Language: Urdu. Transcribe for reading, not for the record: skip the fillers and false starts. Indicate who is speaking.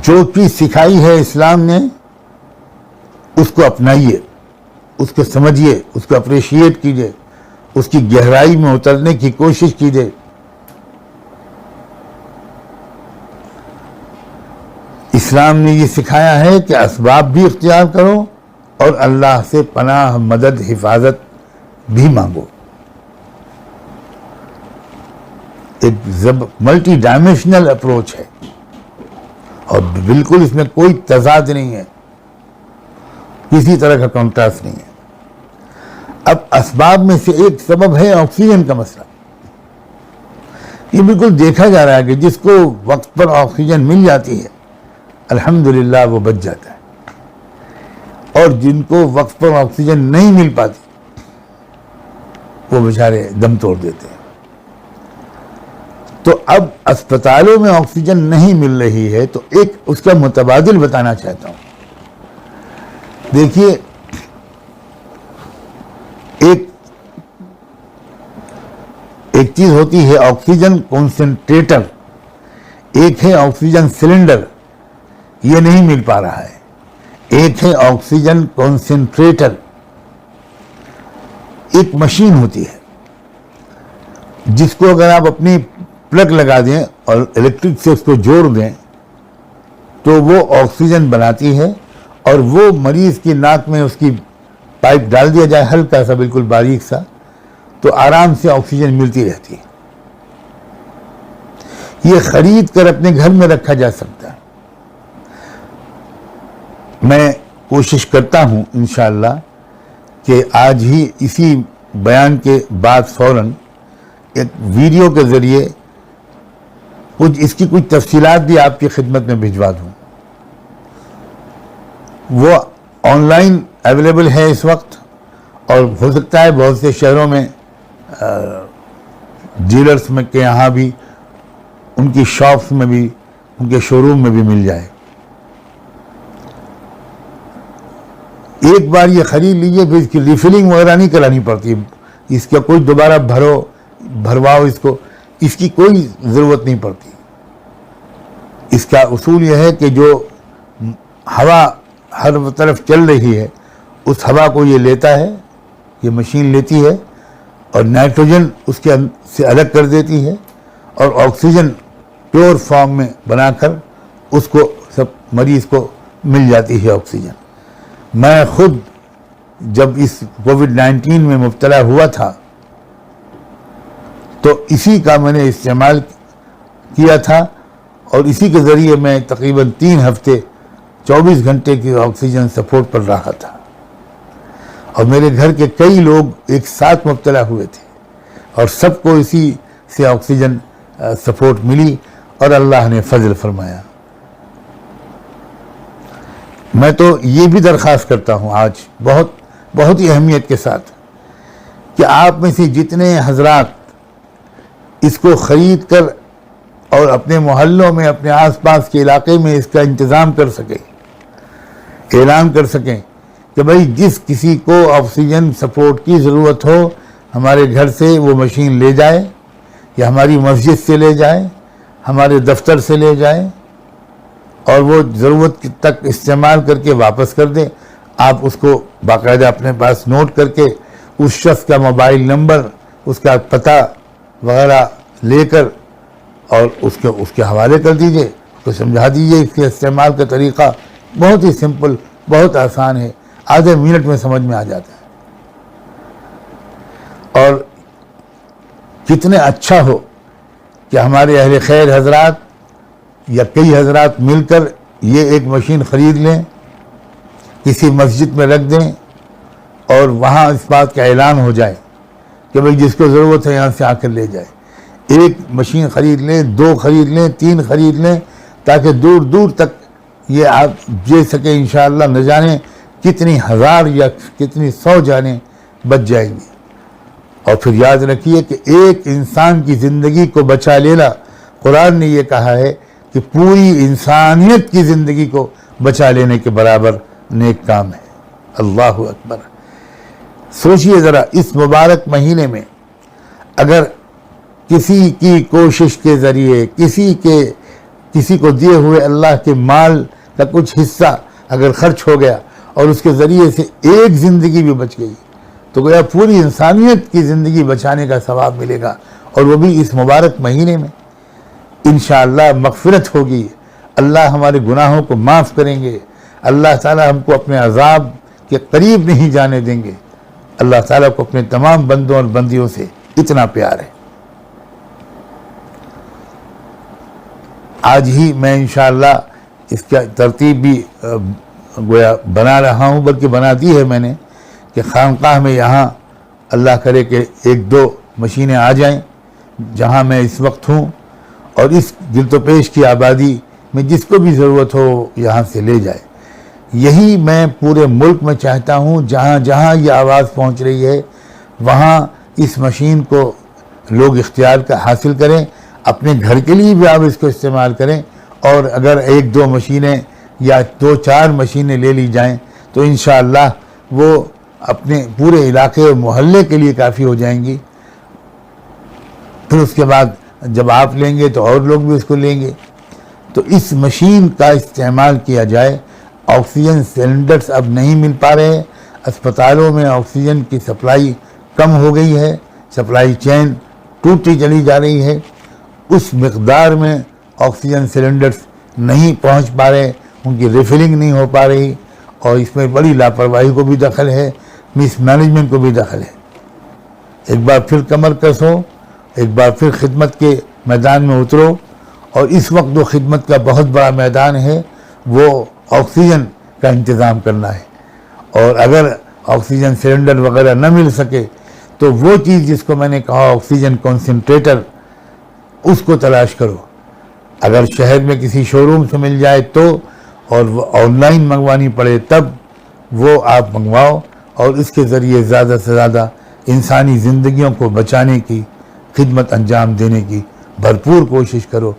Speaker 1: جو چیز سکھائی ہے اسلام نے اس کو اپنائیے، اس کو سمجھیے، اس کو اپریشیٹ کیجیے، اس کی گہرائی میں اترنے کی کوشش کیجیے۔ اسلام نے یہ سکھایا ہے کہ اسباب بھی اختیار کرو اور اللہ سے پناہ، مدد، حفاظت بھی مانگو۔ ایک ملٹی ڈائمینشنل اپروچ ہے اور بالکل اس میں کوئی تضاد نہیں ہے، کسی طرح کا کنٹراسٹ نہیں ہے۔ اب اسباب میں سے ایک سبب ہے آکسیجن کا مسئلہ۔ یہ بالکل دیکھا جا رہا ہے کہ جس کو وقت پر آکسیجن مل جاتی ہے الحمدللہ وہ بچ جاتا ہے، اور جن کو وقت پر آکسیجن نہیں مل پاتی وہ بیچارے دم توڑ دیتے ہیں۔ تو اب اسپتالوں میں آکسیجن نہیں مل رہی ہے تو ایک اس کا متبادل بتانا چاہتا ہوں۔ دیکھیے، ایک چیز ہوتی ہے آکسیجن کنسنٹریٹر، ایک ہے آکسیجن سلنڈر، یہ نہیں مل پا رہا ہے۔ ایک ہے آکسیجن کنسنٹریٹر، ایک مشین ہوتی ہے جس کو اگر آپ اپنی پلگ لگا دیں اور الیکٹرک سے اس کو جوڑ دیں تو وہ آکسیجن بناتی ہے، اور وہ مریض کی ناک میں اس کی پائپ ڈال دیا جائے ہلکا سا، بالکل باریک سا، تو آرام سے آکسیجن ملتی رہتی ہے۔ یہ خرید کر اپنے گھر میں رکھا جا سکتا ہے۔ میں کوشش کرتا ہوں انشاءاللہ کہ آج ہی اسی بیان کے بعد فوراً ایک ویڈیو کے ذریعے اس کی کچھ تفصیلات بھی آپ کی خدمت میں بھجوا دوں۔ وہ آن لائن اویلیبل ہے اس وقت، اور ہو سکتا ہے بہت سے شہروں میں ڈیلرز میں کے یہاں بھی، ان کی شاپس میں بھی، ان کے شو روم میں بھی مل جائے۔ ایک بار یہ خرید لیجئے، پھر اس کی ریفلنگ وغیرہ نہیں کرانی پڑتی، اس کا کوئی دوبارہ بھرواؤ، اس کی کوئی ضرورت نہیں پڑتی۔ اس کا اصول یہ ہے کہ جو ہوا ہر طرف چل رہی ہے اس ہوا کو یہ لیتا ہے، یہ مشین لیتی ہے، اور نائٹروجن اس کے سے الگ کر دیتی ہے، اور آکسیجن پیور فارم میں بنا کر اس کو سب مریض کو مل جاتی ہے آکسیجن۔ میں خود جب اس کووڈ-19 میں مبتلا ہوا تھا تو اسی کا میں نے استعمال کیا تھا، اور اسی کے ذریعے میں تقریباً 3 ہفتے 24 گھنٹے کی آکسیجن سپورٹ پر رہا تھا، اور میرے گھر کے کئی لوگ ایک ساتھ مبتلا ہوئے تھے، اور سب کو اسی سے آکسیجن سپورٹ ملی، اور اللہ نے فضل فرمایا۔ میں تو یہ بھی درخواست کرتا ہوں آج بہت ہی اہمیت کے ساتھ کہ آپ میں سے جتنے حضرات اس کو خرید کر اور اپنے محلوں میں، اپنے آس پاس کے علاقے میں اس کا انتظام کر سکیں، اعلان کر سکیں کہ بھئی جس کسی کو آکسیجن سپورٹ کی ضرورت ہو ہمارے گھر سے وہ مشین لے جائے، یا ہماری مسجد سے لے جائے، ہمارے دفتر سے لے جائے، اور وہ ضرورت تک استعمال کر کے واپس کر دیں۔ آپ اس کو باقاعدہ اپنے پاس نوٹ کر کے اس شخص کا موبائل نمبر، اس کا پتہ وغیرہ لے کر اور اس کے حوالے کر دیجئے، اس کو سمجھا دیجئے۔ اس کے استعمال کا طریقہ بہت ہی سمپل، بہت آسان ہے، آدھے منٹ میں سمجھ میں آ جاتا ہے۔ اور کتنے اچھا ہو کہ ہمارے اہل خیر حضرات یا کئی حضرات مل کر یہ ایک مشین خرید لیں، کسی مسجد میں رکھ دیں، اور وہاں اس بات کا اعلان ہو جائے کہ بھئی جس کو ضرورت ہے یہاں سے آ کر لے جائے۔ ایک مشین خرید لیں، 2 خرید لیں، 3 خرید لیں، تاکہ دور دور تک یہ آپ دے سکیں انشاءاللہ۔ نہ جانے کتنی ہزار یا کتنی 100 جانیں بچ جائیں گی۔ اور پھر یاد رکھیے کہ ایک انسان کی زندگی کو بچا لینا، قرآن نے یہ کہا ہے کہ پوری انسانیت کی زندگی کو بچا لینے کے برابر نیک کام ہے۔ اللہ اکبر۔ سوچئے ذرا، اس مبارک مہینے میں اگر کسی کی کوشش کے ذریعے، کسی کے کسی کو دیے ہوئے اللہ کے مال کا کچھ حصہ اگر خرچ ہو گیا اور اس کے ذریعے سے ایک زندگی بھی بچ گئی تو گویا پوری انسانیت کی زندگی بچانے کا ثواب ملے گا، اور وہ بھی اس مبارک مہینے میں انشاءاللہ مغفرت ہوگی، اللہ ہمارے گناہوں کو معاف کریں گے، اللہ تعالی ہم کو اپنے عذاب کے قریب نہیں جانے دیں گے۔ اللہ تعالیٰ کو اپنے تمام بندوں اور بندیوں سے اتنا پیار ہے۔ آج ہی میں انشاءاللہ اس کا ترتیب بھی گویا بنا رہا ہوں، بلکہ بنا دی ہے میں نے، کہ خانقاہ میں یہاں اللہ کرے کہ 1-2 مشینیں آ جائیں جہاں میں اس وقت ہوں، اور اس گلت و پیش کی آبادی میں جس کو بھی ضرورت ہو یہاں سے لے جائے۔ یہی میں پورے ملک میں چاہتا ہوں، جہاں جہاں یہ آواز پہنچ رہی ہے وہاں اس مشین کو لوگ اختیار کا حاصل کریں، اپنے گھر کے لیے بھی آپ اس کو استعمال کریں، اور اگر 1-2 مشینیں یا 2-4 مشینیں لے لی جائیں تو انشاءاللہ وہ اپنے پورے علاقے اور محلے کے لیے کافی ہو جائیں گی۔ پھر اس کے بعد جب آپ لیں گے تو اور لوگ بھی اس کو لیں گے۔ تو اس مشین کا استعمال کیا جائے۔ آکسیجن سلنڈرز اب نہیں مل پا رہے، اسپتالوں میں آکسیجن کی سپلائی کم ہو گئی ہے، سپلائی چین ٹوٹتی چلی جا رہی ہے، اس مقدار میں آکسیجن سلنڈرز نہیں پہنچ پا رہے، ان کی ریفلنگ نہیں ہو پا رہی، اور اس میں بڑی لاپرواہی کو بھی دخل ہے، مس مینجمنٹ کو بھی دخل ہے۔ ایک بار پھر کمر کسو، ایک بار پھر خدمت کے میدان میں اترو، اور اس وقت جو خدمت کا بہت بڑا میدان ہے وہ آکسیجن کا انتظام کرنا ہے، اور اگر آکسیجن سلنڈر وغیرہ نہ مل سکے تو وہ چیز جس کو میں نے کہا آکسیجن کنسنٹریٹر، اس کو تلاش کرو۔ اگر شہر میں کسی شو روم سے مل جائے تو، اور وہ آن لائن منگوانی پڑے تب وہ آپ منگواؤ، اور اس کے ذریعے زیادہ سے زیادہ انسانی زندگیوں کو بچانے کی، خدمت انجام دینے کی بھرپور کوشش کرو۔